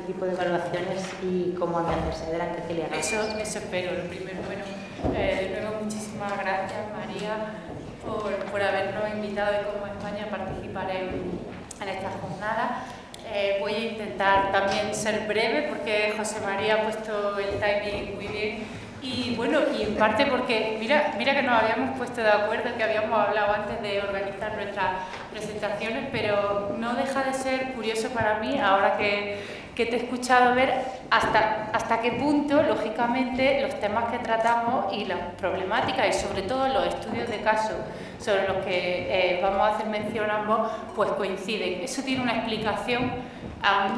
tipo de evaluaciones y cómo han de hacerse. Adelante, Celia. Eso espero. Lo primero, bueno, de nuevo muchísimas gracias, María, por habernos invitado y como España a participar en esta jornada. Voy a intentar también ser breve porque José María ha puesto el timing muy bien. Y bueno, y en parte porque, mira que nos habíamos puesto de acuerdo, que habíamos hablado antes de organizar nuestras presentaciones, pero no deja de ser curioso para mí, ahora que te he escuchado, ver hasta qué punto, lógicamente, los temas que tratamos y las problemáticas y sobre todo los estudios de caso sobre los que vamos a hacer mención ambos, pues coinciden. Eso tiene una explicación.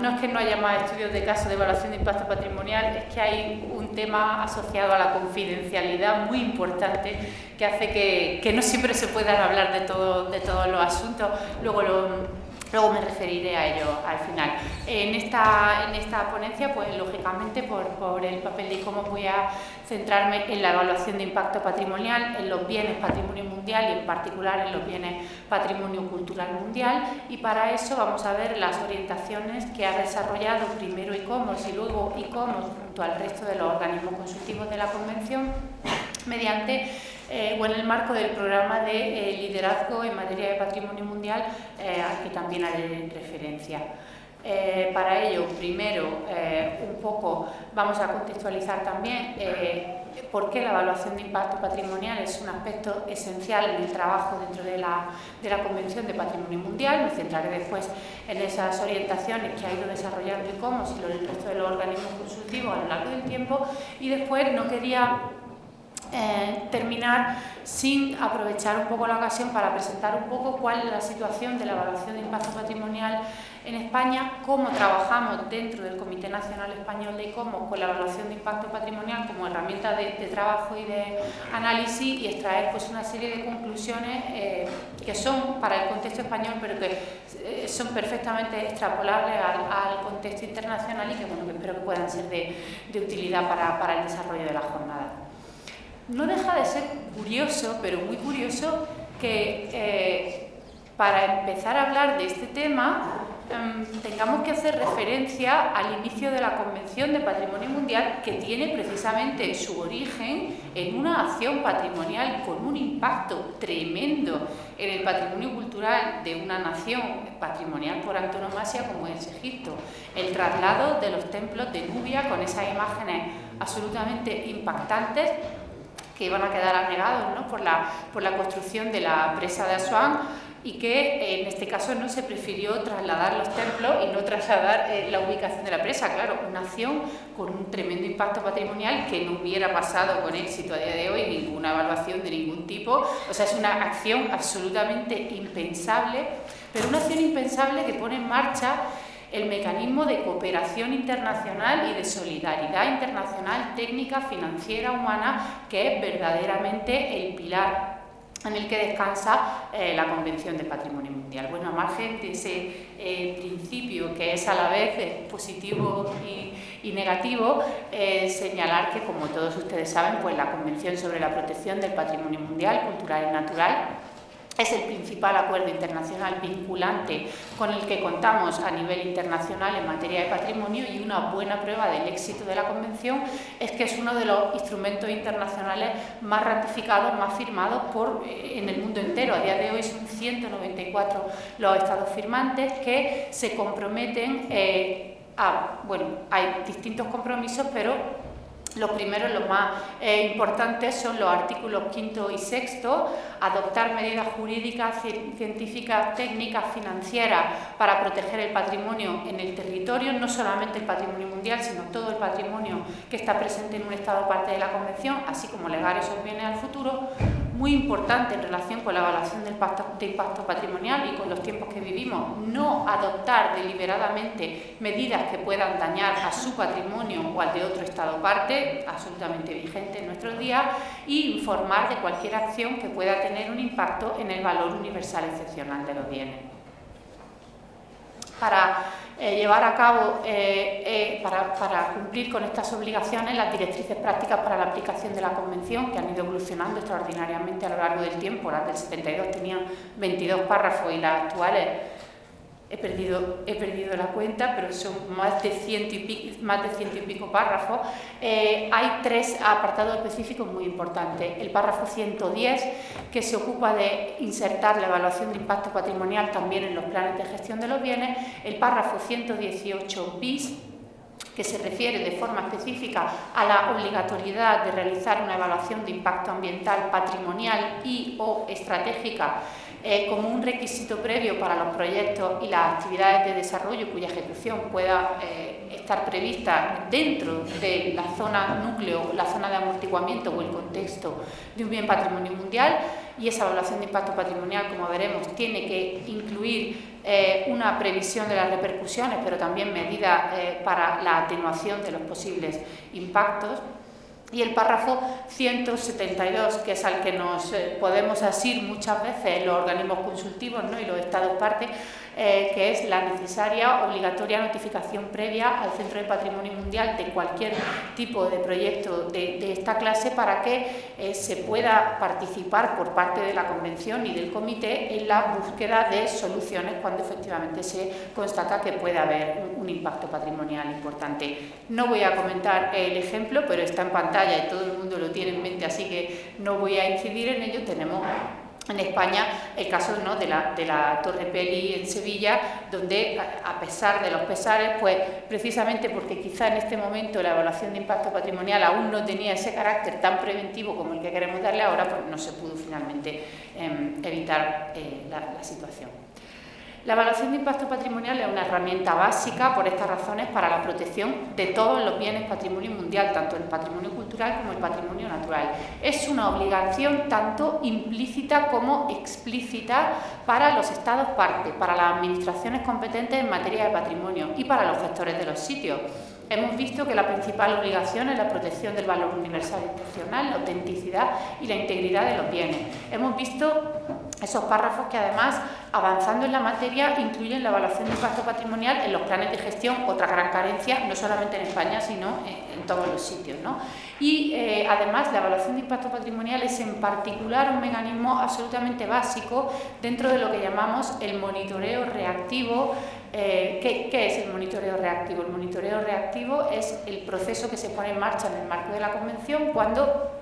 No es que no haya más estudios de caso de evaluación de impacto patrimonial, es que hay un tema asociado a la confidencialidad muy importante que hace que no siempre se puedan hablar de todos los asuntos. Luego me referiré a ello al final. En esta ponencia, pues lógicamente por el papel de cómo voy a centrarme en la evaluación de impacto patrimonial, en los bienes patrimonio mundial y en particular en los bienes patrimonio cultural mundial, y para eso vamos a ver las orientaciones que ha desarrollado primero ICOMOS y luego ICOMOS junto al resto de los organismos consultivos de la Convención mediante en el marco del programa de liderazgo en materia de patrimonio mundial al que también haré referencia. Para ello, primero, un poco vamos a contextualizar también por qué la evaluación de impacto patrimonial es un aspecto esencial en el trabajo dentro de la Convención de Patrimonio Mundial. Me centraré después en esas orientaciones que ha ido desarrollando ICOMOS y el resto de los organismos consultivos a lo largo del tiempo, y después no quería terminar sin aprovechar un poco la ocasión para presentar un poco cuál es la situación de la evaluación de impacto patrimonial en España, cómo trabajamos dentro del Comité Nacional Español de ICOMOS con la evaluación de impacto patrimonial como herramienta de trabajo y de análisis, y extraer pues una serie de conclusiones que son para el contexto español pero que son perfectamente extrapolables al contexto internacional y que, bueno, que espero que puedan ser de utilidad para el desarrollo de la jornada. No deja de ser curioso, pero muy curioso, que para empezar a hablar de este tema tengamos que hacer referencia al inicio de la Convención de Patrimonio Mundial, que tiene precisamente su origen en una acción patrimonial con un impacto tremendo en el patrimonio cultural de una nación patrimonial por antonomasia como es Egipto. El traslado de los templos de Nubia con esas imágenes absolutamente impactantes que iban a quedar anegados, ¿no?, por la construcción de la presa de Asuán, y que en este caso no se prefirió trasladar los templos y no trasladar la ubicación de la presa. Claro, una acción con un tremendo impacto patrimonial que no hubiera pasado con éxito a día de hoy ninguna evaluación de ningún tipo. O sea, es una acción absolutamente impensable, pero una acción impensable que pone en marcha el mecanismo de cooperación internacional y de solidaridad internacional técnica, financiera, humana, que es verdaderamente el pilar en el que descansa la Convención de Patrimonio Mundial. Bueno, a margen de ese principio que es a la vez positivo y negativo, señalar que, como todos ustedes saben, pues la Convención sobre la Protección del Patrimonio Mundial, Cultural y Natural es el principal acuerdo internacional vinculante con el que contamos a nivel internacional en materia de patrimonio, y una buena prueba del éxito de la Convención es que es uno de los instrumentos internacionales más ratificados, más firmados en el mundo entero. A día de hoy son 194 los estados firmantes que se comprometen hay distintos compromisos, pero los primeros, los más importantes, son los artículos 5º y 6º, adoptar medidas jurídicas, científicas, técnicas, financieras para proteger el patrimonio en el territorio, no solamente el patrimonio mundial, sino todo el patrimonio que está presente en un estado parte de la Convención, así como legar esos bienes al futuro. Muy importante en relación con la evaluación de impacto patrimonial y con los tiempos que vivimos, no adoptar deliberadamente medidas que puedan dañar a su patrimonio o al de otro estado parte, absolutamente vigente en nuestros días, y informar de cualquier acción que pueda tener un impacto en el valor universal excepcional de los bienes. Para llevar a cabo, para cumplir con estas obligaciones, las directrices prácticas para la aplicación de la Convención, que han ido evolucionando extraordinariamente a lo largo del tiempo. Las del 72 tenían 22 párrafos y las actuales he perdido la cuenta, pero son más de 100 y pico párrafos. Hay 3 apartados específicos muy importantes. El párrafo 110, que se ocupa de insertar la evaluación de impacto patrimonial también en los planes de gestión de los bienes. El párrafo 118 bis, que se refiere de forma específica a la obligatoriedad de realizar una evaluación de impacto ambiental, patrimonial y o estratégica como un requisito previo para los proyectos y las actividades de desarrollo cuya ejecución pueda estar prevista dentro de la zona núcleo, la zona de amortiguamiento o el contexto de un bien patrimonio mundial. Y esa evaluación de impacto patrimonial, como veremos, tiene que incluir una previsión de las repercusiones, pero también medidas para la atenuación de los posibles impactos. Y el párrafo 172, que es al que nos podemos asir muchas veces los organismos consultivos, ¿no?, y los estados partes, que es la necesaria, obligatoria notificación previa al Centro de Patrimonio Mundial de cualquier tipo de proyecto de esta clase para que se pueda participar por parte de la Convención y del Comité en la búsqueda de soluciones cuando efectivamente se constata que puede haber un impacto patrimonial importante. No voy a comentar el ejemplo, pero está en pantalla y todo el mundo lo tiene en mente, así que no voy a incidir en ello. Tenemos en España el caso, ¿no?, de la Torre Peli en Sevilla, donde a pesar de los pesares, pues precisamente porque quizá en este momento la evaluación de impacto patrimonial aún no tenía ese carácter tan preventivo como el que queremos darle ahora, pues no se pudo finalmente evitar la situación. La evaluación de impacto patrimonial es una herramienta básica, por estas razones, para la protección de todos los bienes patrimonio mundial, tanto el patrimonio cultural como el patrimonio natural. Es una obligación tanto implícita como explícita para los estados parte, para las administraciones competentes en materia de patrimonio y para los gestores de los sitios. Hemos visto que la principal obligación es la protección del valor universal excepcional, la autenticidad y la integridad de los bienes. Hemos visto esos párrafos que, además, avanzando en la materia, incluyen la evaluación de impacto patrimonial en los planes de gestión, otra gran carencia, no solamente en España, sino en todos los sitios, ¿no? Y, además, la evaluación de impacto patrimonial es, en particular, un mecanismo absolutamente básico dentro de lo que llamamos el monitoreo reactivo. ¿Qué es el monitoreo reactivo? El monitoreo reactivo es el proceso que se pone en marcha en el marco de la Convención cuando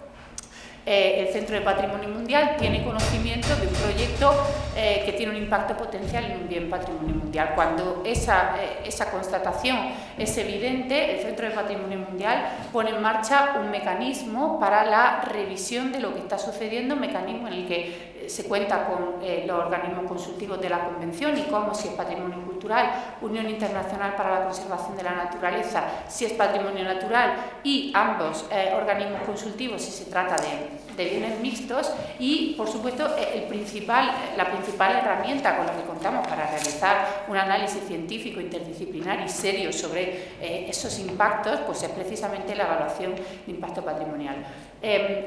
el Centro de Patrimonio Mundial tiene conocimiento de un proyecto que tiene un impacto potencial en un bien patrimonio mundial. Cuando esa constatación es evidente, el Centro de Patrimonio Mundial pone en marcha un mecanismo para la revisión de lo que está sucediendo, un mecanismo en el que se cuenta con los organismos consultivos de la Convención y como, si es patrimonio cultural, Unión Internacional para la Conservación de la Naturaleza, si es patrimonio natural, y ambos organismos consultivos si se trata de bienes mixtos. Y, por supuesto, la principal herramienta con la que contamos para realizar un análisis científico interdisciplinar y serio sobre esos impactos, pues es precisamente la evaluación de impacto patrimonial.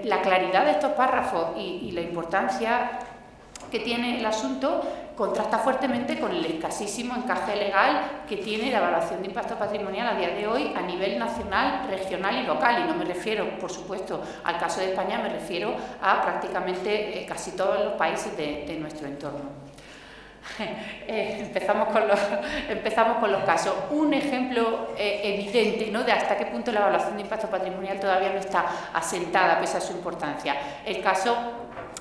La claridad de estos párrafos y la importancia que tiene el asunto contrasta fuertemente con el escasísimo encaje legal que tiene la evaluación de impacto patrimonial a día de hoy a nivel nacional, regional y local. Y no me refiero, por supuesto, al caso de España, me refiero a prácticamente casi todos los países de nuestro entorno. Empezamos con los casos. Un ejemplo evidente, ¿no?, de hasta qué punto la evaluación de impacto patrimonial todavía no está asentada pese a su importancia. El caso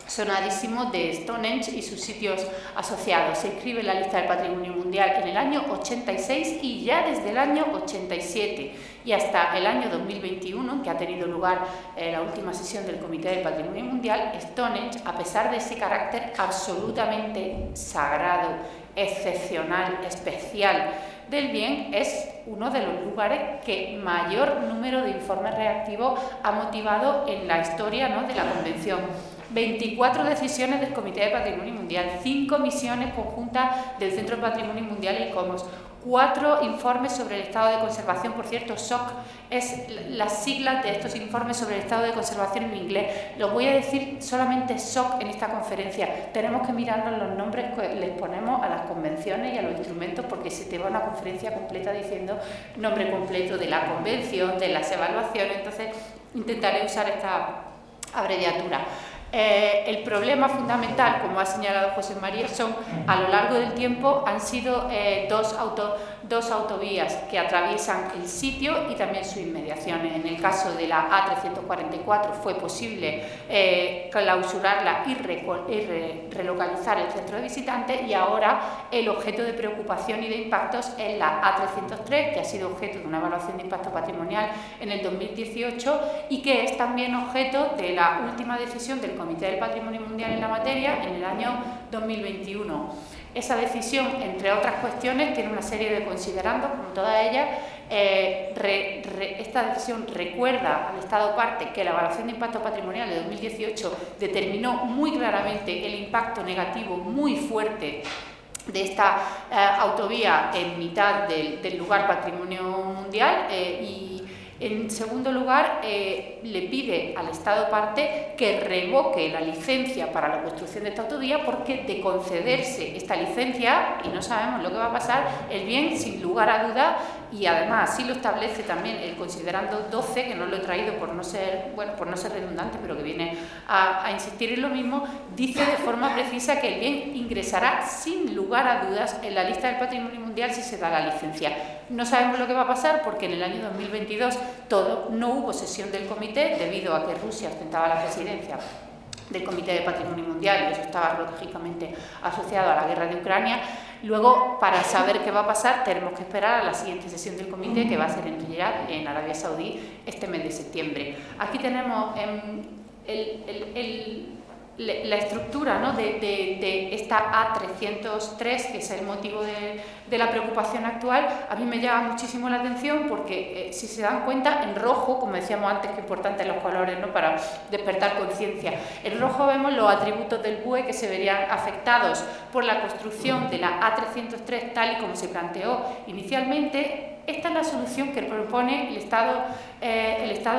sonadísimo de Stonehenge y sus sitios asociados. Se inscribe en la lista del Patrimonio Mundial en el año 86 y ya desde el año 87 y hasta el año 2021, que ha tenido lugar la última sesión del Comité del Patrimonio Mundial, Stonehenge, a pesar de ese carácter absolutamente sagrado, excepcional, especial del bien, es uno de los lugares que mayor número de informes reactivos ha motivado en la historia, ¿no?, de la Convención. 24 decisiones del Comité de Patrimonio Mundial, 5 misiones conjuntas del Centro de Patrimonio Mundial y ICOMOS, 4 informes sobre el estado de conservación. Por cierto, SOC es las siglas de estos informes sobre el estado de conservación en inglés. Lo voy a decir solamente SOC en esta conferencia. Tenemos que mirarnos los nombres que les ponemos a las convenciones y a los instrumentos, porque se te va una conferencia completa diciendo nombre completo de la convención, de las evaluaciones. Entonces, intentaré usar esta abreviatura. El problema fundamental, como ha señalado José María, son a lo largo del tiempo han sido dos autovías que atraviesan el sitio y también sus inmediaciones. En el caso de la A344 fue posible clausurarla y relocalizar el centro de visitantes, y ahora el objeto de preocupación y de impactos es la A303, que ha sido objeto de una evaluación de impacto patrimonial en el 2018 y que es también objeto de la última decisión del Comité del Patrimonio Mundial en la materia en el año 2021. Esa decisión, entre otras cuestiones, tiene una serie de considerandos, como todas ellas. Esta decisión recuerda al Estado parte que la evaluación de impacto patrimonial de 2018 determinó muy claramente el impacto negativo muy fuerte de esta autovía en mitad del lugar patrimonio mundial y, en segundo lugar, le pide al Estado parte que revoque la licencia para la construcción de esta autovía, porque de concederse esta licencia, y no sabemos lo que va a pasar, el bien, sin lugar a duda, y además así lo establece también el considerando 12, que no lo he traído por no ser redundante, pero que viene a insistir en lo mismo, dice de forma precisa que el bien ingresará sin lugar a dudas en la lista del patrimonio mundial si se da la licencia. No sabemos lo que va a pasar porque en el año 2022 no hubo sesión del comité debido a que Rusia ostentaba la presidencia del Comité de Patrimonio Mundial y eso estaba lógicamente asociado a la guerra de Ucrania. Luego, para saber qué va a pasar, tenemos que esperar a la siguiente sesión del comité, que va a ser en Riyadh, en Arabia Saudí, este mes de septiembre. Aquí tenemos la estructura, ¿no?, de esta A303, que es el motivo de la preocupación actual. A mí me llama muchísimo la atención porque, si se dan cuenta, en rojo, como decíamos antes, que importantes los colores, ¿no?, para despertar conciencia. En rojo vemos los atributos del BUE que se verían afectados por la construcción de la A303 tal y como se planteó inicialmente. Esta es la solución que propone el Estado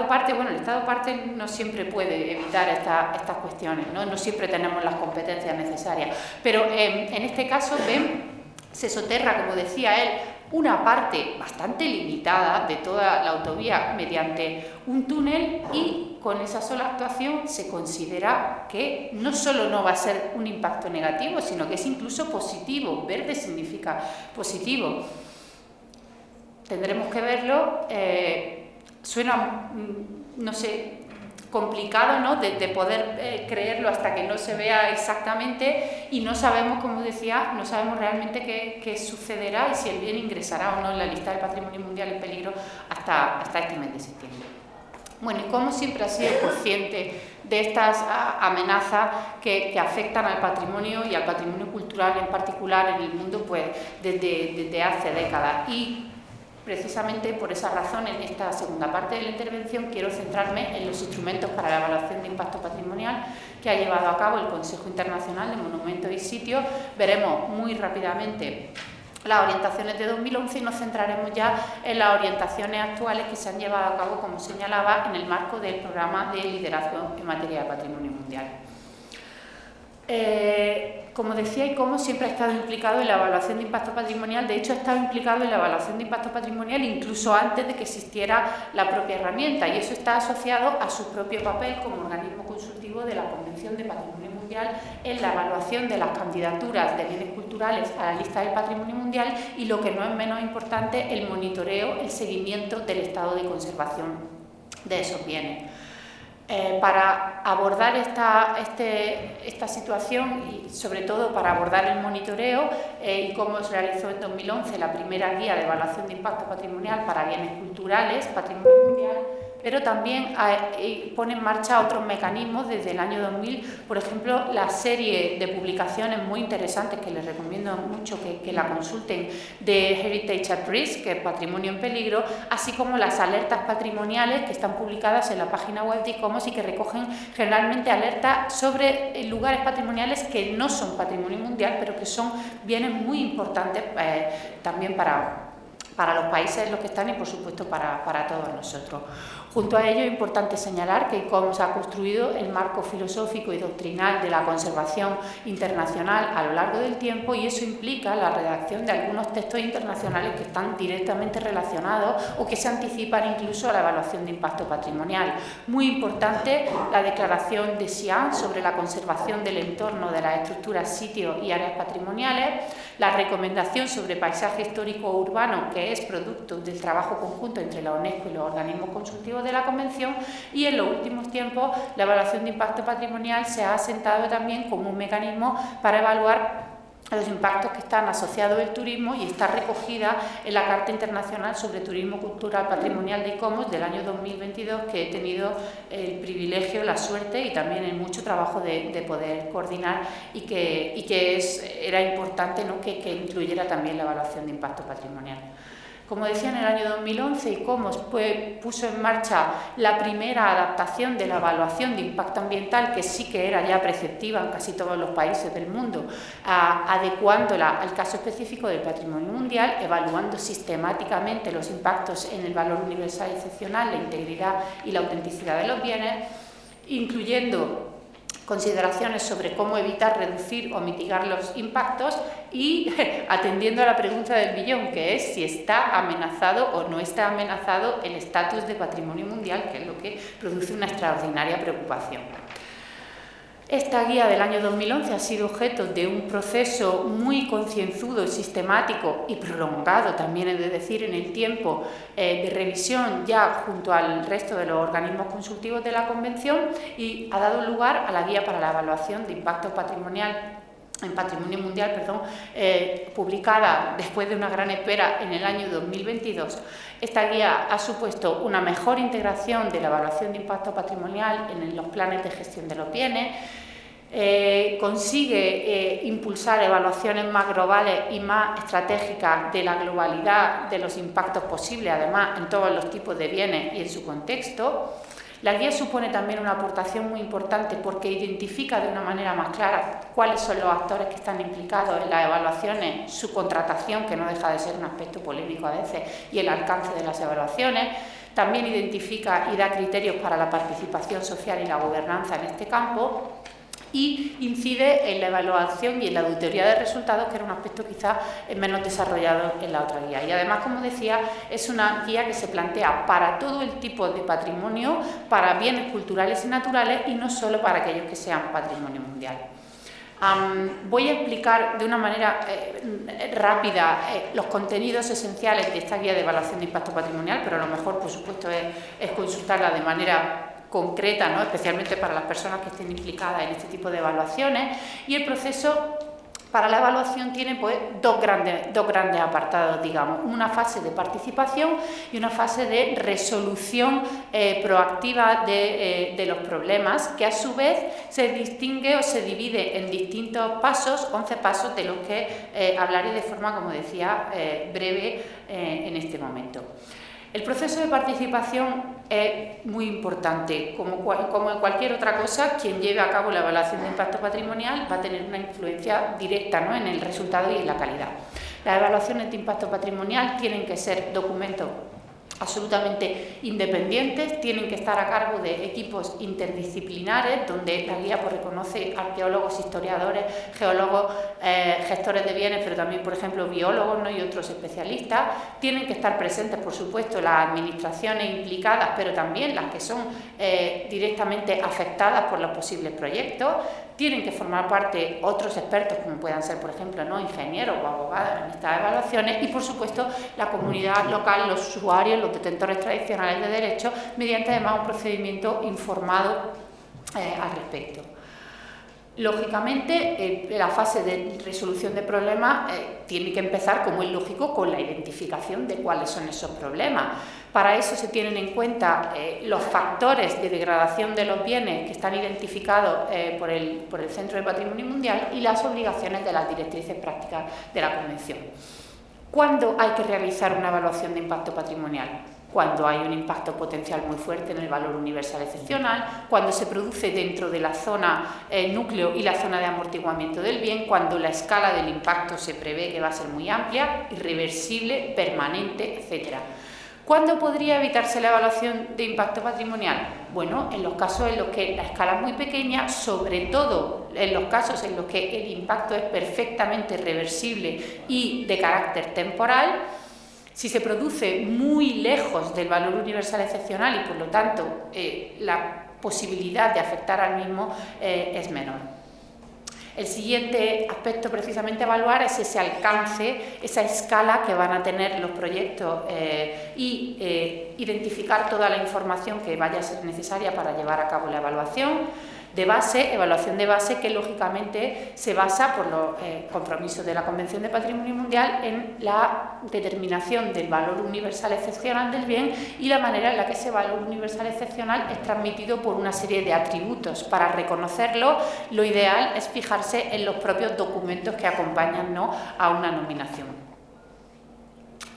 parte. Bueno, el Estado parte no siempre puede evitar estas cuestiones, no siempre tenemos las competencias necesarias, pero en este caso se soterra, como decía él, una parte bastante limitada de toda la autovía mediante un túnel, y con esa sola actuación se considera que no solo no va a ser un impacto negativo, sino que es incluso positivo. Verde significa positivo. Tendremos que verlo. Suena, no sé, complicado, ¿no?, de poder creerlo hasta que no se vea exactamente, y no sabemos, como decía, no sabemos realmente qué sucederá y si el bien ingresará o no en la lista del patrimonio mundial en peligro hasta este mes de septiembre. Bueno, y como siempre ha sido consciente de estas amenazas que afectan al patrimonio y al patrimonio cultural en particular en el mundo, pues desde hace décadas. Y precisamente por esa razón, en esta segunda parte de la intervención quiero centrarme en los instrumentos para la evaluación de impacto patrimonial que ha llevado a cabo el Consejo Internacional de Monumentos y Sitios. Veremos muy rápidamente las orientaciones de 2011 y nos centraremos ya en las orientaciones actuales que se han llevado a cabo, como señalaba, en el marco del programa de liderazgo en materia de patrimonio mundial. Como decía, ICOMOS siempre ha estado implicado en la evaluación de impacto patrimonial. De hecho, ha estado implicado en la evaluación de impacto patrimonial incluso antes de que existiera la propia herramienta, y eso está asociado a su propio papel como organismo consultivo de la Convención de Patrimonio Mundial en la evaluación de las candidaturas de bienes culturales a la lista del patrimonio mundial y, lo que no es menos importante, el monitoreo, el seguimiento del estado de conservación de esos bienes. Para abordar esta situación y sobre todo para abordar el monitoreo, ICOMOS realizó en 2011 la primera guía de evaluación de impacto patrimonial para bienes culturales, patrimonio mundial, pero también pone en marcha otros mecanismos desde el año 2000, por ejemplo, la serie de publicaciones muy interesantes que les recomiendo mucho que la consulten, de Heritage at Risk, que es Patrimonio en Peligro, así como las alertas patrimoniales que están publicadas en la página web de ICOMOS y que recogen generalmente alertas sobre lugares patrimoniales que no son patrimonio mundial, pero que son bienes muy importantes también para para los países en los que están y, por supuesto, para todos nosotros. Junto a ello, es importante señalar que ICOMOS ha construido el marco filosófico y doctrinal de la conservación internacional a lo largo del tiempo, y eso implica la redacción de algunos textos internacionales que están directamente relacionados o que se anticipan incluso a la evaluación de impacto patrimonial. Muy importante la Declaración de Xi'an sobre la conservación del entorno de las estructuras, sitios y áreas patrimoniales, la Recomendación sobre paisaje histórico urbano, que es producto del trabajo conjunto entre la UNESCO y los organismos consultivos de la Convención, y en los últimos tiempos la evaluación de impacto patrimonial se ha asentado también como un mecanismo para evaluar los impactos que están asociados al turismo, y está recogida en la Carta Internacional sobre Turismo Cultural Patrimonial de ICOMOS del año 2022, que he tenido el privilegio, la suerte y también el mucho trabajo de poder coordinar, y que era importante, ¿no?, que incluyera también la evaluación de impacto patrimonial. Como decía, en el año 2011 ICOMOS puso en marcha la primera adaptación de la evaluación de impacto ambiental, que sí que era ya preceptiva en casi todos los países del mundo, adecuándola al caso específico del patrimonio mundial, evaluando sistemáticamente los impactos en el valor universal y excepcional, la integridad y la autenticidad de los bienes, incluyendo consideraciones sobre cómo evitar, reducir o mitigar los impactos, y atendiendo a la pregunta del millón, que es si está amenazado o no está amenazado el estatus de patrimonio mundial, que es lo que produce una extraordinaria preocupación. Esta guía del año 2011 ha sido objeto de un proceso muy concienzudo, sistemático y prolongado, también he de decir, en el tiempo, de revisión ya junto al resto de los organismos consultivos de la Convención, y ha dado lugar a la Guía para la Evaluación de Impacto Patrimonial en Patrimonio Mundial, publicada después de una gran espera en el año 2022. Esta guía ha supuesto una mejor integración de la evaluación de impacto patrimonial en los planes de gestión de los bienes, consigue impulsar evaluaciones más globales y más estratégicas de la globalidad de los impactos posibles, además en todos los tipos de bienes y en su contexto. La guía supone también una aportación muy importante porque identifica de una manera más clara cuáles son los actores que están implicados en las evaluaciones, su contratación, que no deja de ser un aspecto polémico a veces, y el alcance de las evaluaciones. También identifica y da criterios para la participación social y la gobernanza en este campo, y incide en la evaluación y en la auditoría de resultados, que era un aspecto quizás menos desarrollado en la otra guía. Y además, como decía, es una guía que se plantea para todo el tipo de patrimonio, para bienes culturales y naturales, y no solo para aquellos que sean patrimonio mundial. Voy a explicar de una manera rápida los contenidos esenciales de esta guía de evaluación de impacto patrimonial, pero a lo mejor, por supuesto, es consultarla de manera concreta, ¿no?, especialmente para las personas que estén implicadas en este tipo de evaluaciones. Y el proceso para la evaluación tiene dos grandes apartados, digamos, una fase de participación y una fase de resolución proactiva de los problemas, que a su vez se distingue o se divide en distintos pasos, 11 pasos, de los que hablaré de forma, como decía, breve en este momento. El proceso de participación es muy importante. Como en cualquier otra cosa, quien lleve a cabo la evaluación de impacto patrimonial va a tener una influencia directa, ¿no?, en el resultado y en la calidad. Las evaluaciones de impacto patrimonial tienen que ser documentos absolutamente independientes, tienen que estar a cargo de equipos interdisciplinares, donde la guía reconoce arqueólogos, historiadores, geólogos, gestores de bienes, pero también, por ejemplo, biólogos, ¿no?, y otros especialistas. Tienen que estar presentes, por supuesto, las administraciones implicadas, pero también las que son directamente afectadas por los posibles proyectos. Tienen que formar parte otros expertos, como puedan ser, por ejemplo, ¿no?, ingenieros o abogados en estas evaluaciones, y, por supuesto, la comunidad local, los usuarios, los detentores tradicionales de derechos, mediante además un procedimiento informado al respecto. Lógicamente, la fase de resolución de problemas tiene que empezar, como es lógico, con la identificación de cuáles son esos problemas. Para eso se tienen en cuenta los factores de degradación de los bienes que están identificados por el Centro de Patrimonio Mundial, y las obligaciones de las directrices prácticas de la Convención. ¿Cuándo hay que realizar una evaluación de impacto patrimonial? cuando hay un impacto potencial muy fuerte en el valor universal excepcional, cuando se produce dentro de la zona núcleo y la zona de amortiguamiento del bien, cuando la escala del impacto se prevé que va a ser muy amplia, irreversible, permanente, etc. ¿Cuándo podría evitarse la evaluación de impacto patrimonial? Bueno, en los casos en los que la escala es muy pequeña, sobre todo en los casos en los que el impacto es perfectamente reversible y de carácter temporal. Si se produce muy lejos del valor universal excepcional y por lo tanto la posibilidad de afectar al mismo es menor. El siguiente aspecto precisamente a evaluar es ese alcance, esa escala que van a tener los proyectos y identificar toda la información que vaya a ser necesaria para llevar a cabo la evaluación de base, evaluación de base que lógicamente se basa por los compromisos de la Convención de Patrimonio Mundial en la determinación del valor universal excepcional del bien y la manera en la que ese valor universal excepcional es transmitido por una serie de atributos. Para reconocerlo, lo ideal es fijarse en los propios documentos que acompañan, ¿no?, a una nominación.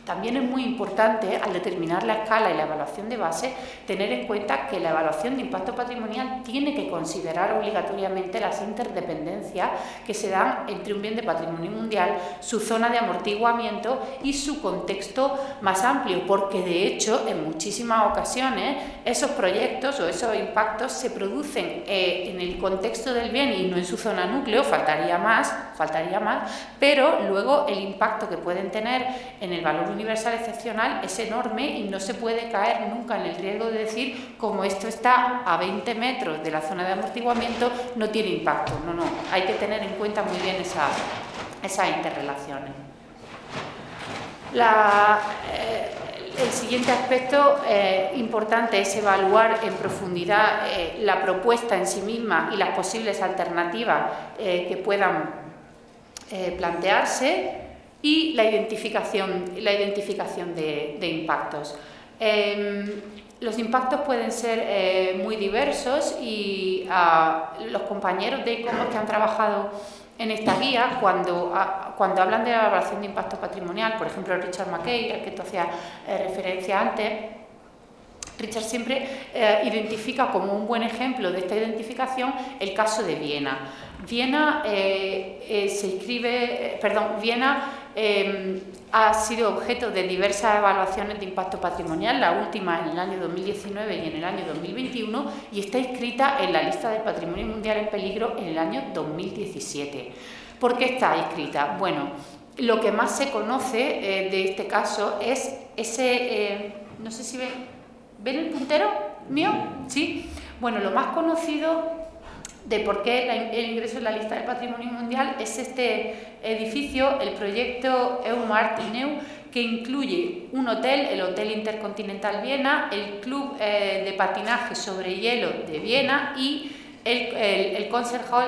También es muy importante, al determinar la escala y la evaluación de base, tener en cuenta que la evaluación de impacto patrimonial tiene que considerar obligatoriamente las interdependencias que se dan entre un bien de patrimonio mundial, su zona de amortiguamiento y su contexto más amplio, porque de hecho en muchísimas ocasiones esos proyectos o esos impactos se producen en el contexto del bien y no en su zona núcleo, faltaría más, pero luego el impacto que pueden tener en el valor universal excepcional es enorme y no se puede caer nunca en el riesgo de decir, como esto está a 20 metros de la zona de amortiguamiento, no tiene impacto. No, hay que tener en cuenta muy bien esas interrelaciones. El siguiente aspecto importante es evaluar en profundidad la propuesta en sí misma y las posibles alternativas que puedan plantearse y la identificación de impactos. Los impactos pueden ser muy diversos y los compañeros de ICOMOS que han trabajado en esta guía, cuando hablan de la evaluación de impacto patrimonial, por ejemplo Richard McKay, al que tú hacías referencia antes, Richard siempre identifica como un buen ejemplo de esta identificación el caso de Viena. Viena ha sido objeto de diversas evaluaciones de impacto patrimonial, la última en el año 2019 y en el año 2021, y está inscrita en la lista del Patrimonio Mundial en Peligro en el año 2017. ¿Por qué está inscrita? Bueno, lo que más se conoce de este caso es ese... no sé si ¿ven el puntero mío? ¿Sí? Bueno, lo más conocido de por qué el ingreso en la lista del Patrimonio Mundial es este edificio, el proyecto EUMART INEU, que incluye un hotel, el Hotel Intercontinental Viena, el Club de Patinaje sobre Hielo de Viena y el Concert Hall,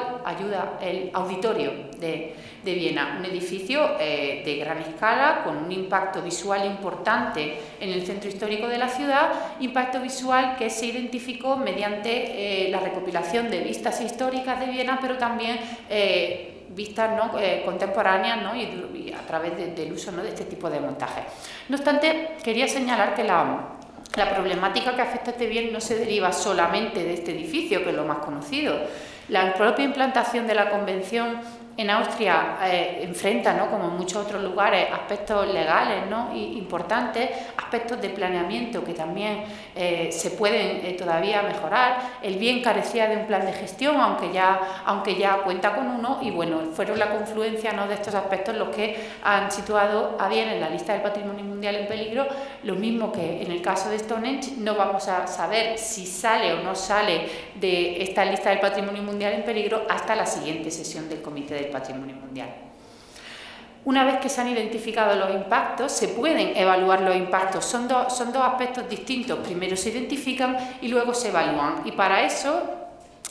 el auditorio de Viena, un edificio de gran escala, con un impacto visual importante en el centro histórico de la ciudad, impacto visual que se identificó mediante la recopilación de vistas históricas de Viena, pero también vistas contemporáneas, ¿no? y a través del uso, ¿no?, de este tipo de montajes. No obstante, quería señalar que la problemática que afecta a este bien no se deriva solamente de este edificio, que es lo más conocido. La propia implantación de la Convención en Austria enfrenta, ¿no?, como en muchos otros lugares, aspectos legales, ¿no?, importantes, aspectos de planeamiento que también se pueden todavía mejorar. El bien carecía de un plan de gestión, aunque ya cuenta con uno, y bueno, fueron la confluencia, ¿no?, de estos aspectos los que han situado a Bien en la lista del Patrimonio Mundial en Peligro. Lo mismo que en el caso de Stonehenge, no vamos a saber si sale o no sale de esta lista del Patrimonio Mundial en Peligro hasta la siguiente sesión del Comité del Patrimonio Mundial. Una vez que se han identificado los impactos, se pueden evaluar los impactos. Son dos aspectos distintos. Primero se identifican y luego se evalúan. Y para eso,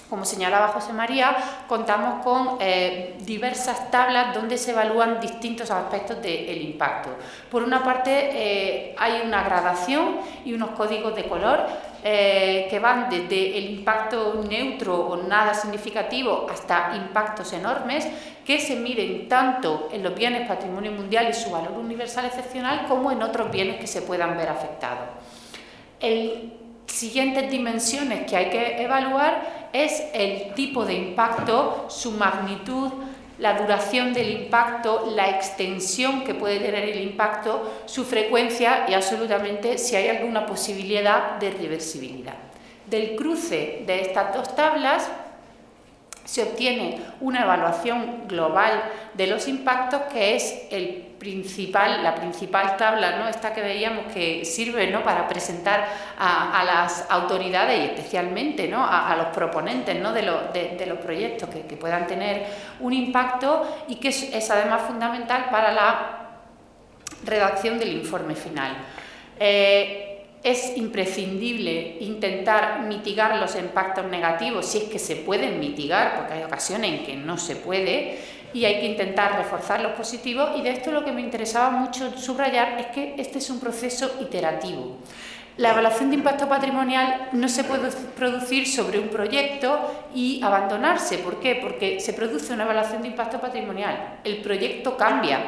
como señalaba José María, contamos con diversas tablas donde se evalúan distintos aspectos del impacto. Por una parte, hay una gradación y unos códigos de color que van desde el impacto neutro o nada significativo hasta impactos enormes, que se miden tanto en los bienes patrimonio mundial y su valor universal excepcional como en otros bienes que se puedan ver afectados. Siguientes dimensiones que hay que evaluar es el tipo de impacto, su magnitud, la duración del impacto, la extensión que puede tener el impacto, su frecuencia y absolutamente si hay alguna posibilidad de reversibilidad. Del cruce de estas dos tablas se obtiene una evaluación global de los impactos, que es la principal tabla, ¿no? Esta que veíamos que sirve, ¿no?, para presentar a las autoridades y especialmente, ¿no?, a los proponentes, ¿no?, de los proyectos que puedan tener un impacto, y que es además fundamental para la redacción del informe final. Es imprescindible intentar mitigar los impactos negativos si es que se pueden mitigar, porque hay ocasiones en que no se puede, y hay que intentar reforzar los positivos. Y de esto lo que me interesaba mucho subrayar es que este es un proceso iterativo. La evaluación de impacto patrimonial no se puede producir sobre un proyecto y abandonarse. ¿Por qué? Porque se produce una evaluación de impacto patrimonial, el proyecto cambia,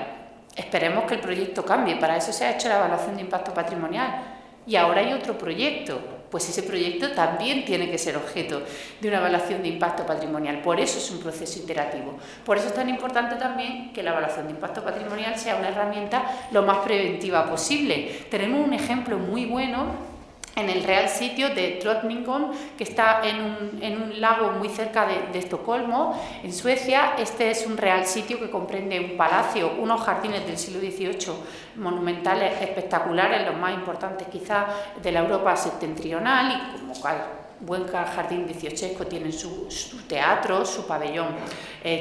esperemos que el proyecto cambie, para eso se ha hecho la evaluación de impacto patrimonial. Y ahora hay otro proyecto, pues ese proyecto también tiene que ser objeto de una evaluación de impacto patrimonial. Por eso es un proceso iterativo. Por eso es tan importante también que la evaluación de impacto patrimonial sea una herramienta lo más preventiva posible. Tenemos un ejemplo muy bueno en el Real Sitio de Drottningholm, que está en un lago muy cerca de Estocolmo, en Suecia. Este es un Real Sitio que comprende un palacio, unos jardines del siglo XVIII monumentales, espectaculares, los más importantes quizás de la Europa septentrional, y como buen jardín dieciochesco tienen su teatro, su pabellón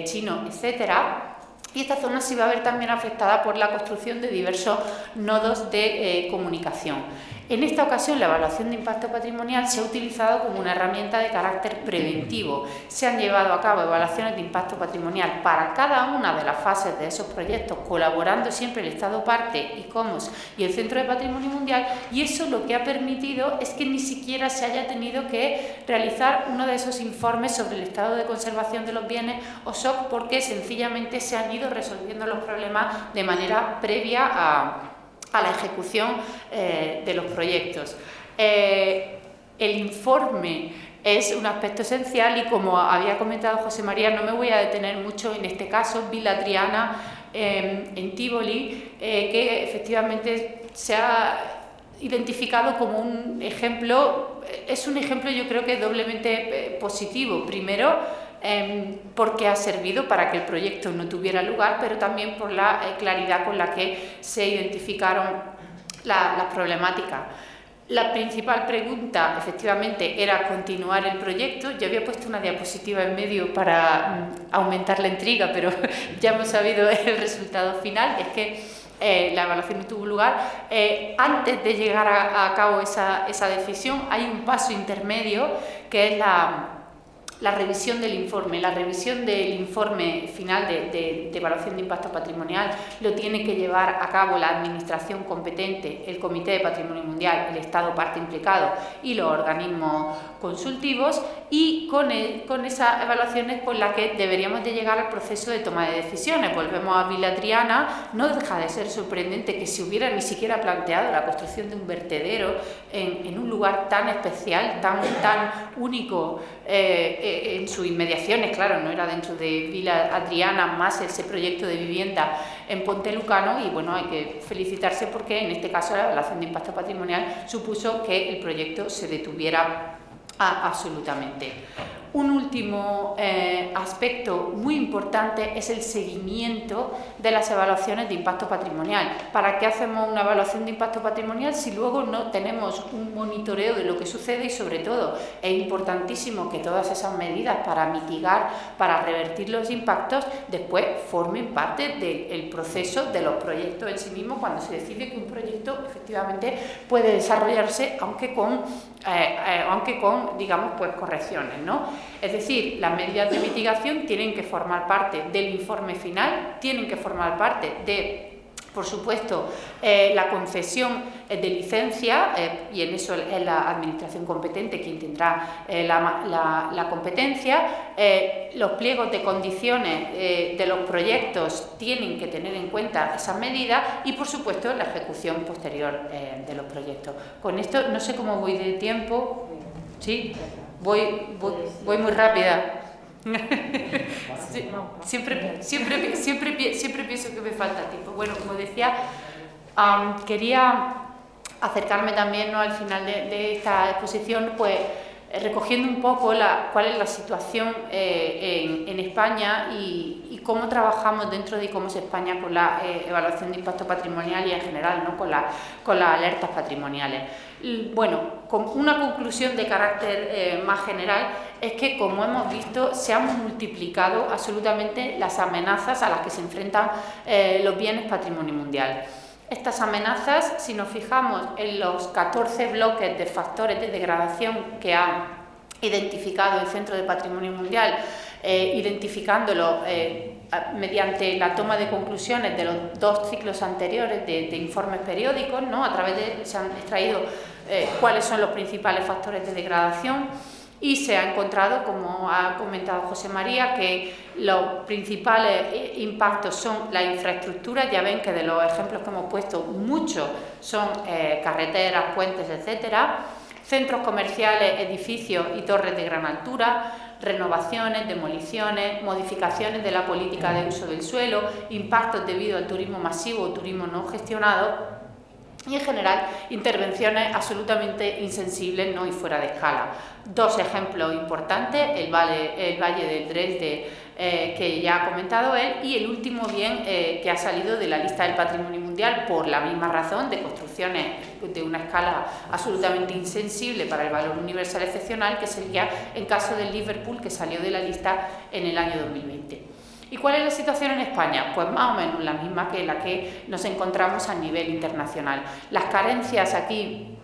chino, etcétera. Y esta zona se va a ver también afectada por la construcción de diversos nodos de comunicación. En esta ocasión, la evaluación de impacto patrimonial se ha utilizado como una herramienta de carácter preventivo. Se han llevado a cabo evaluaciones de impacto patrimonial para cada una de las fases de esos proyectos, colaborando siempre el Estado parte, ICOMOS y el Centro de Patrimonio Mundial, y eso lo que ha permitido es que ni siquiera se haya tenido que realizar uno de esos informes sobre el estado de conservación de los bienes o SOC, porque sencillamente se han ido resolviendo los problemas de manera previa a la ejecución de los proyectos. El informe es un aspecto esencial y, como había comentado José María, no me voy a detener mucho en este caso. Villa Adriana en Tivoli, que efectivamente se ha identificado como un ejemplo, es un ejemplo yo creo que doblemente positivo. Primero, porque ha servido para que el proyecto no tuviera lugar, pero también por la claridad con la que se identificaron las problemáticas. La principal pregunta, efectivamente, era continuar el proyecto. Yo había puesto una diapositiva en medio para aumentar la intriga, pero ya hemos sabido el resultado final, es que la evaluación no tuvo lugar. Antes de llegar a cabo esa decisión, hay un paso intermedio, que es la revisión del informe. La revisión del informe final de evaluación de impacto patrimonial lo tiene que llevar a cabo la administración competente, el Comité de Patrimonio Mundial, el Estado parte implicado y los organismos consultivos, y con esas evaluaciones con las que deberíamos de llegar al proceso de toma de decisiones. Volvemos a Villa Adriana. No deja de ser sorprendente que se hubiera ni siquiera planteado la construcción de un vertedero en un lugar tan especial, tan único, en sus inmediaciones. Claro, no era dentro de Villa Adriana, más ese proyecto de vivienda en Ponte Lucano, y bueno, hay que felicitarse porque en este caso la evaluación de impacto patrimonial supuso que el proyecto se detuviera absolutamente. Un último aspecto muy importante es el seguimiento de las evaluaciones de impacto patrimonial. ¿Para qué hacemos una evaluación de impacto patrimonial si luego no tenemos un monitoreo de lo que sucede? Y sobre todo es importantísimo que todas esas medidas para mitigar, para revertir los impactos, después formen parte del proceso de los proyectos en sí mismos, cuando se decide que un proyecto efectivamente puede desarrollarse, aunque con digamos, pues correcciones, ¿no? Es decir, las medidas de mitigación tienen que formar parte del informe final, tienen que formar parte de Por supuesto, la concesión de licencia, y en eso es la administración competente quien tendrá la competencia. Los pliegos de condiciones de los proyectos tienen que tener en cuenta esas medidas y, por supuesto, la ejecución posterior de los proyectos. Con esto, no sé cómo voy de tiempo. ¿Sí? Voy muy rápida. Sí, siempre pienso que me falta tiempo. Bueno, como decía, quería acercarme también, ¿no?, al final de esta exposición, pues recogiendo un poco cuál es la situación en España y cómo trabajamos dentro de ICOMOS España con la evaluación de impacto patrimonial y en general, ¿no?, con las alertas patrimoniales. Bueno, con una conclusión de carácter más general es que, como hemos visto, se han multiplicado absolutamente las amenazas a las que se enfrentan los bienes patrimonio mundial. Estas amenazas, si nos fijamos en los 14 bloques de factores de degradación que ha identificado el Centro de Patrimonio Mundial, identificándolo mediante la toma de conclusiones de los 2 ciclos anteriores de informes periódicos, ¿no?, a través de se han extraído cuáles son los principales factores de degradación. Y se ha encontrado, como ha comentado José María, que los principales impactos son la infraestructura. Ya ven que de los ejemplos que hemos puesto, muchos son carreteras, puentes, etcétera, centros comerciales, edificios y torres de gran altura, renovaciones, demoliciones, modificaciones de la política de uso del suelo, impactos debido al turismo masivo o turismo no gestionado, y en general intervenciones absolutamente insensibles, ¿no?, y fuera de escala. 2 ejemplos importantes, el Valle del Dresde, que ya ha comentado él, y el último bien que ha salido de la lista del Patrimonio Mundial por la misma razón, de construcciones de una escala absolutamente insensible para el valor universal excepcional, que sería en caso del Liverpool, que salió de la lista en el año 2020. ¿Y cuál es la situación en España? Pues más o menos la misma que la que nos encontramos a nivel internacional. Las carencias aquí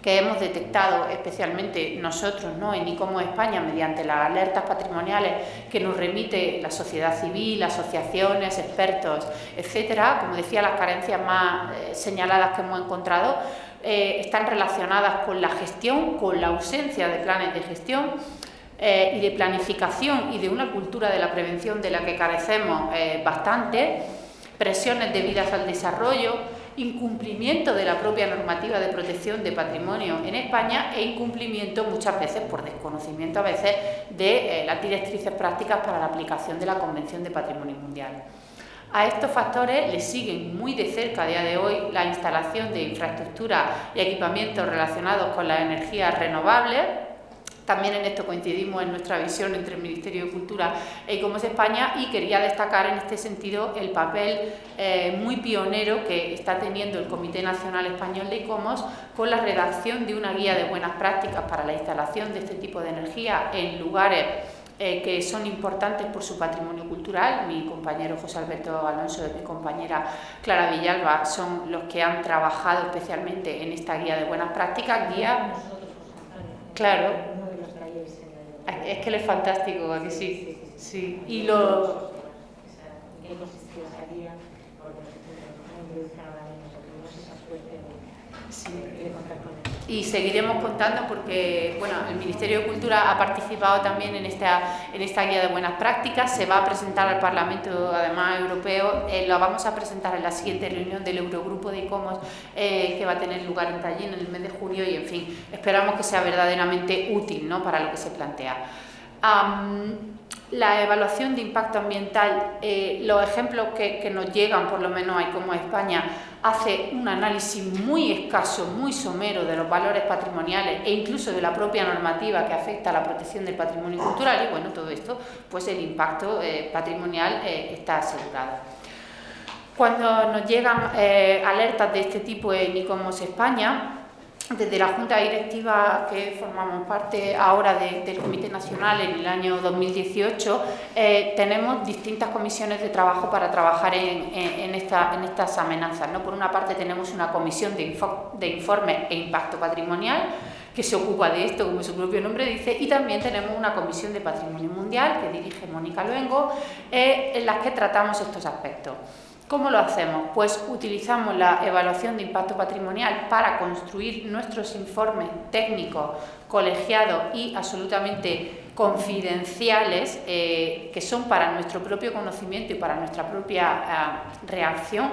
que hemos detectado especialmente nosotros, ¿no?, en ICOMOS España, mediante las alertas patrimoniales que nos remite la sociedad civil, asociaciones, expertos, etcétera. Como decía, las carencias más señaladas que hemos encontrado están relacionadas con la gestión, con la ausencia de planes de gestión y de planificación y de una cultura de la prevención de la que carecemos bastante, presiones debidas al desarrollo, incumplimiento de la propia normativa de protección de patrimonio en España e incumplimiento muchas veces por desconocimiento a veces de las directrices prácticas para la aplicación de la Convención de Patrimonio Mundial. A estos factores le siguen muy de cerca a día de hoy la instalación de infraestructura y equipamientos relacionados con las energías renovables. También en esto coincidimos en nuestra visión entre el Ministerio de Cultura e ICOMOS España, y quería destacar en este sentido el papel muy pionero que está teniendo el Comité Nacional Español de ICOMOS con la redacción de una guía de buenas prácticas para la instalación de este tipo de energía en lugares que son importantes por su patrimonio cultural. Mi compañero José Alberto Alonso y mi compañera Clara Villalba son los que han trabajado especialmente en esta guía de buenas prácticas. Guía, claro. Es que él es fantástico, aquí sí. Sí. Y lo... Sí. Y seguiremos contando porque, bueno, el Ministerio de Cultura ha participado también en esta guía de buenas prácticas. Se va a presentar al Parlamento, además, europeo. Lo vamos a presentar en la siguiente reunión del Eurogrupo de ICOMOS, que va a tener lugar en Tallinn en el mes de junio, y, en fin, esperamos que sea verdaderamente útil, ¿no?, para lo que se plantea. La evaluación de impacto ambiental, los ejemplos que nos llegan, por lo menos a ICOMOS España, hace un análisis muy escaso, muy somero de los valores patrimoniales e incluso de la propia normativa que afecta a la protección del patrimonio cultural, y bueno, todo esto, pues el impacto patrimonial está asegurado. Cuando nos llegan alertas de este tipo en ICOMOS España, desde la Junta Directiva que formamos parte ahora del Comité Nacional en el año 2018, tenemos distintas comisiones de trabajo para trabajar en estas amenazas, ¿no? Por una parte tenemos una comisión de informe e impacto patrimonial que se ocupa de esto, como su propio nombre dice, y también tenemos una comisión de patrimonio mundial que dirige Mónica Luengo, en las que tratamos estos aspectos. ¿Cómo lo hacemos? Pues utilizamos la evaluación de impacto patrimonial para construir nuestros informes técnicos, colegiados y absolutamente confidenciales, que son para nuestro propio conocimiento y para nuestra propia reacción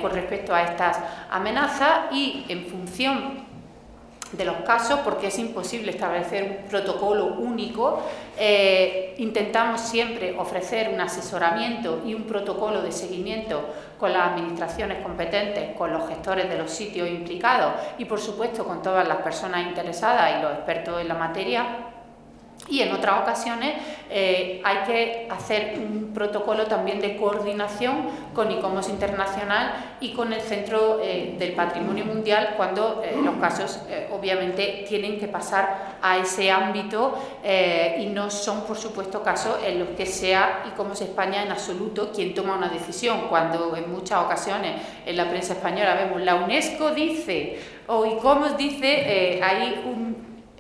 con respecto a estas amenazas, y en función de los casos, porque es imposible establecer un protocolo único, intentamos siempre ofrecer un asesoramiento y un protocolo de seguimiento con las administraciones competentes, con los gestores de los sitios implicados y, por supuesto, con todas las personas interesadas y los expertos en la materia. Y en otras ocasiones hay que hacer un protocolo también de coordinación con ICOMOS Internacional y con el Centro del Patrimonio Mundial, cuando los casos obviamente tienen que pasar a ese ámbito y no son, por supuesto, casos en los que sea ICOMOS España en absoluto quien toma una decisión, cuando en muchas ocasiones en la prensa española vemos la UNESCO dice o ICOMOS dice, hay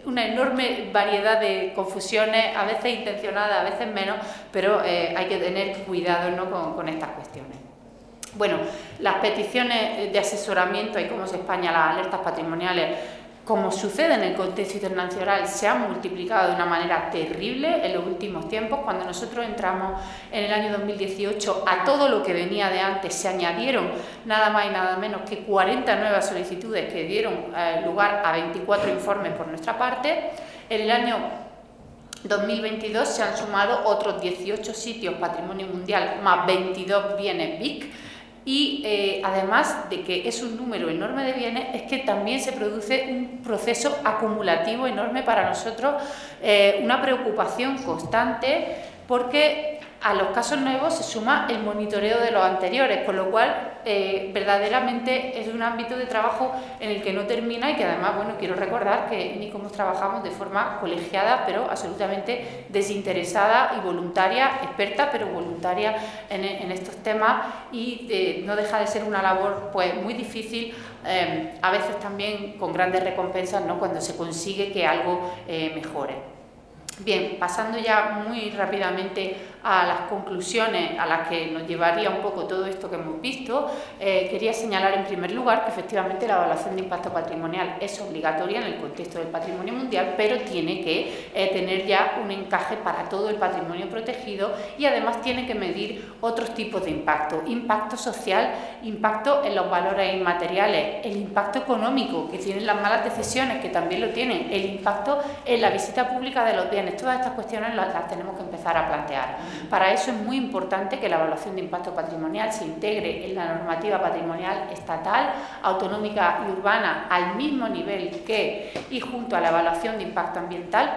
una enorme variedad de confusiones, a veces intencionadas, a veces menos, pero hay que tener cuidado, ¿no?, con estas cuestiones. Bueno, las peticiones de asesoramiento y ICOMOS España, las alertas patrimoniales, como sucede en el contexto internacional, se han multiplicado de una manera terrible en los últimos tiempos. Cuando nosotros entramos en el año 2018, a todo lo que venía de antes se añadieron nada más y nada menos que 40 nuevas solicitudes que dieron lugar a 24 informes por nuestra parte. En el año 2022 se han sumado otros 18 sitios patrimonio mundial más 22 bienes BIC. Y además de que es un número enorme de bienes, es que también se produce un proceso acumulativo enorme para nosotros, una preocupación constante, porque a los casos nuevos se suma el monitoreo de los anteriores, con lo cual verdaderamente es un ámbito de trabajo en el que no termina y que además, bueno, quiero recordar que en ICOMOS trabajamos de forma colegiada, pero absolutamente desinteresada y voluntaria, experta pero voluntaria en estos temas, y no deja de ser una labor pues muy difícil, a veces también con grandes recompensas, ¿no?, cuando se consigue que algo mejore. Bien, pasando ya muy rápidamente a las conclusiones a las que nos llevaría un poco todo esto que hemos visto, quería señalar en primer lugar que efectivamente la evaluación de impacto patrimonial es obligatoria en el contexto del patrimonio mundial, pero tiene que tener ya un encaje para todo el patrimonio protegido, y además tiene que medir otros tipos de impacto: impacto social, impacto en los valores inmateriales, el impacto económico que tienen las malas decisiones, que también lo tienen, el impacto en la visita pública de los bienes. Todas estas cuestiones las tenemos que empezar a plantear. Para eso es muy importante que la evaluación de impacto patrimonial se integre en la normativa patrimonial estatal, autonómica y urbana al mismo nivel que, y junto a la evaluación de impacto ambiental,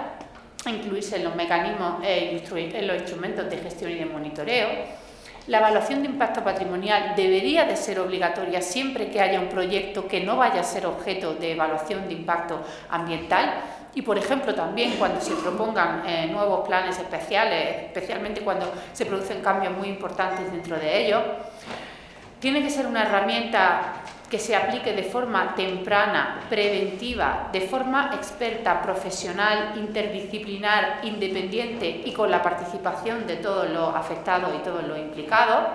incluirse en los mecanismos, en los instrumentos de gestión y de monitoreo. La evaluación de impacto patrimonial debería de ser obligatoria siempre que haya un proyecto que no vaya a ser objeto de evaluación de impacto ambiental. Y, por ejemplo, también cuando se propongan nuevos planes especiales, especialmente cuando se producen cambios muy importantes dentro de ellos, tiene que ser una herramienta que se aplique de forma temprana, preventiva, de forma experta, profesional, interdisciplinar, independiente y con la participación de todos los afectados y todos los implicados.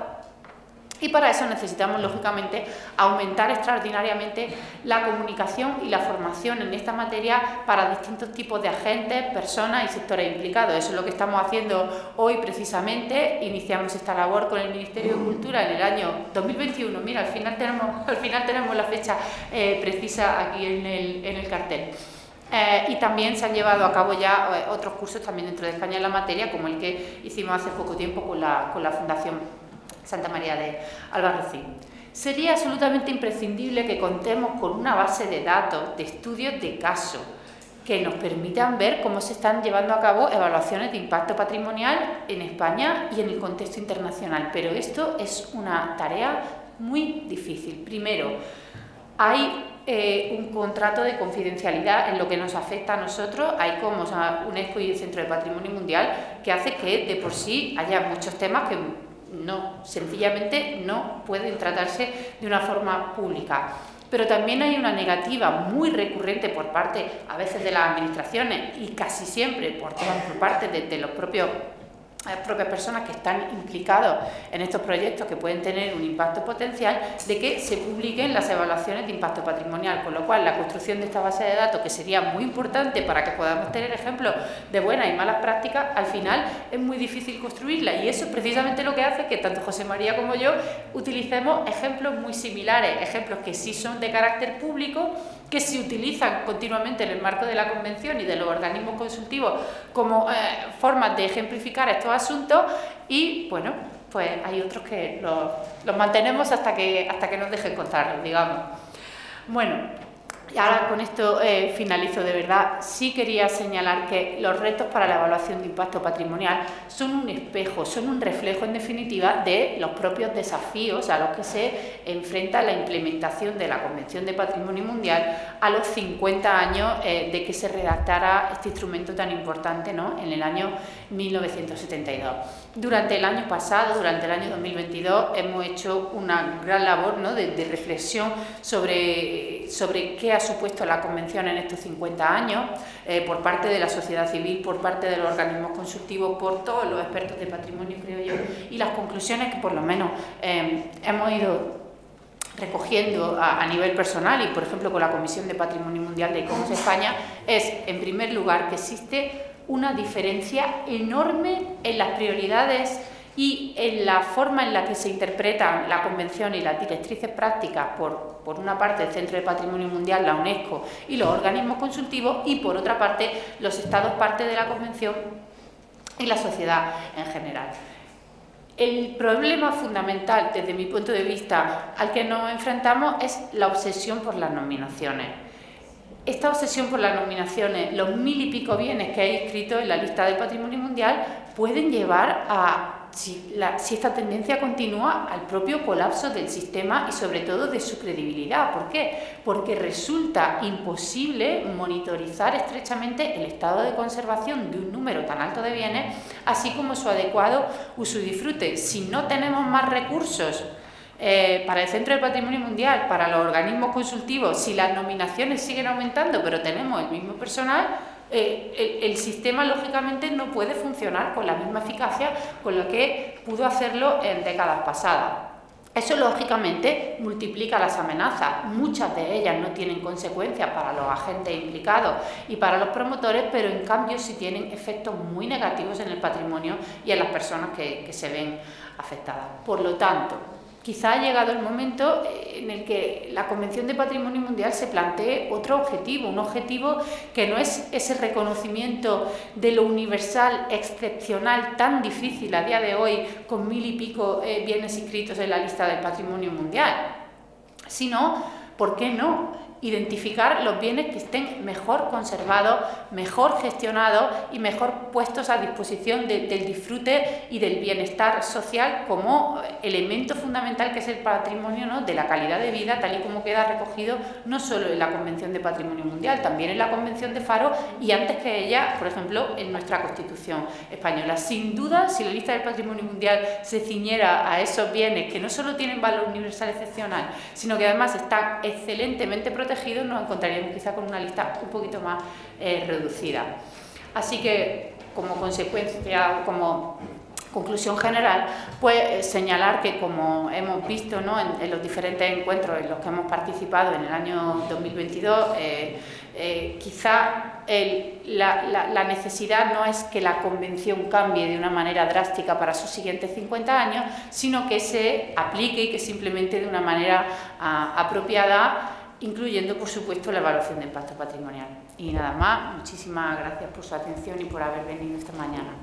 Y para eso necesitamos, lógicamente, aumentar extraordinariamente la comunicación y la formación en esta materia para distintos tipos de agentes, personas y sectores implicados. Eso es lo que estamos haciendo hoy precisamente. Iniciamos esta labor con el Ministerio de Cultura en el año 2021. Mira, al final tenemos la fecha precisa aquí en el cartel. Y también se han llevado a cabo ya otros cursos también dentro de España en la materia, como el que hicimos hace poco tiempo con la Fundación Santa María de Albarracín. Sería absolutamente imprescindible que contemos con una base de datos, de estudios de caso, que nos permitan ver cómo se están llevando a cabo evaluaciones de impacto patrimonial en España y en el contexto internacional. Pero esto es una tarea muy difícil. Primero, hay un contrato de confidencialidad en lo que nos afecta a nosotros, hay como UNESCO y el Centro de Patrimonio Mundial, que hace que de por sí haya muchos temas que sencillamente no pueden tratarse de una forma pública. Pero también hay una negativa muy recurrente por parte, a veces, de las administraciones y casi siempre por parte de los propios a las propias personas que están implicados en estos proyectos que pueden tener un impacto potencial, de que se publiquen las evaluaciones de impacto patrimonial, con lo cual la construcción de esta base de datos, que sería muy importante para que podamos tener ejemplos de buenas y malas prácticas, al final es muy difícil construirla, y eso es precisamente lo que hace que tanto José María como yo utilicemos ejemplos muy similares, ejemplos que sí son de carácter público, que se utilizan continuamente en el marco de la Convención y de los organismos consultivos como formas de ejemplificar estos asuntos, y bueno, pues hay otros que los mantenemos hasta que nos dejen contarlos, digamos. Bueno, y ahora con esto finalizo de verdad. Sí quería señalar que los retos para la evaluación de impacto patrimonial son un espejo, son un reflejo en definitiva de los propios desafíos a los que se enfrenta la implementación de la Convención de Patrimonio Mundial a los 50 años de que se redactara este instrumento tan importante, ¿no?, en el año 1972. Durante el año pasado, durante el año 2022, hemos hecho una gran labor, ¿no?, de reflexión sobre qué ha supuesto la Convención en estos 50 años, por parte de la sociedad civil, por parte de los organismos consultivos, por todos los expertos de patrimonio, creo yo, y las conclusiones que por lo menos hemos ido recogiendo a nivel personal y, por ejemplo, con la Comisión de Patrimonio Mundial de ICOMOS España, es, en primer lugar, que existe una diferencia enorme en las prioridades y en la forma en la que se interpretan la Convención y las directrices prácticas por una parte el Centro de Patrimonio Mundial, la UNESCO y los organismos consultivos, y por otra parte los Estados parte de la Convención y la sociedad en general. El problema fundamental, desde mi punto de vista, al que nos enfrentamos es la obsesión por las nominaciones. Esta obsesión por las nominaciones, los 1000 y pico bienes que hay inscritos en la lista del Patrimonio Mundial, pueden llevar a, si esta tendencia continúa, al propio colapso del sistema y sobre todo de su credibilidad. ¿Por qué? Porque resulta imposible monitorizar estrechamente el estado de conservación de un número tan alto de bienes, así como su adecuado uso y disfrute. Si no tenemos más recursos para el Centro de Patrimonio Mundial, para los organismos consultivos, si las nominaciones siguen aumentando pero tenemos el mismo personal, el sistema lógicamente no puede funcionar con la misma eficacia con lo que pudo hacerlo en décadas pasadas. Eso lógicamente multiplica las amenazas, muchas de ellas no tienen consecuencias para los agentes implicados y para los promotores, pero en cambio sí tienen efectos muy negativos en el patrimonio y en las personas que se ven afectadas. Por lo tanto, quizá ha llegado el momento en el que la Convención de Patrimonio Mundial se plantee otro objetivo, un objetivo que no es ese reconocimiento de lo universal, excepcional, tan difícil a día de hoy, con 1000 y pico bienes inscritos en la lista del Patrimonio Mundial, sino, ¿por qué no?, identificar los bienes que estén mejor conservados, mejor gestionados y mejor puestos a disposición del disfrute y del bienestar social como elemento fundamental que es el patrimonio, ¿no?, de la calidad de vida, tal y como queda recogido no solo en la Convención de Patrimonio Mundial, también en la Convención de Faro y antes que ella, por ejemplo, en nuestra Constitución española. Sin duda, si la lista del Patrimonio Mundial se ciñera a esos bienes que no solo tienen valor universal excepcional, sino que además están excelentemente protegidos, nos encontraríamos quizá con una lista un poquito más reducida. Así que, como consecuencia, como conclusión general, pues señalar que, como hemos visto, ¿no?, en los diferentes encuentros en los que hemos participado en el año 2022, quizá la necesidad no es que la Convención cambie de una manera drástica para sus siguientes 50 años, sino que se aplique y que simplemente de una manera apropiada, incluyendo, por supuesto, la evaluación de impacto patrimonial. Y nada más, muchísimas gracias por su atención y por haber venido esta mañana.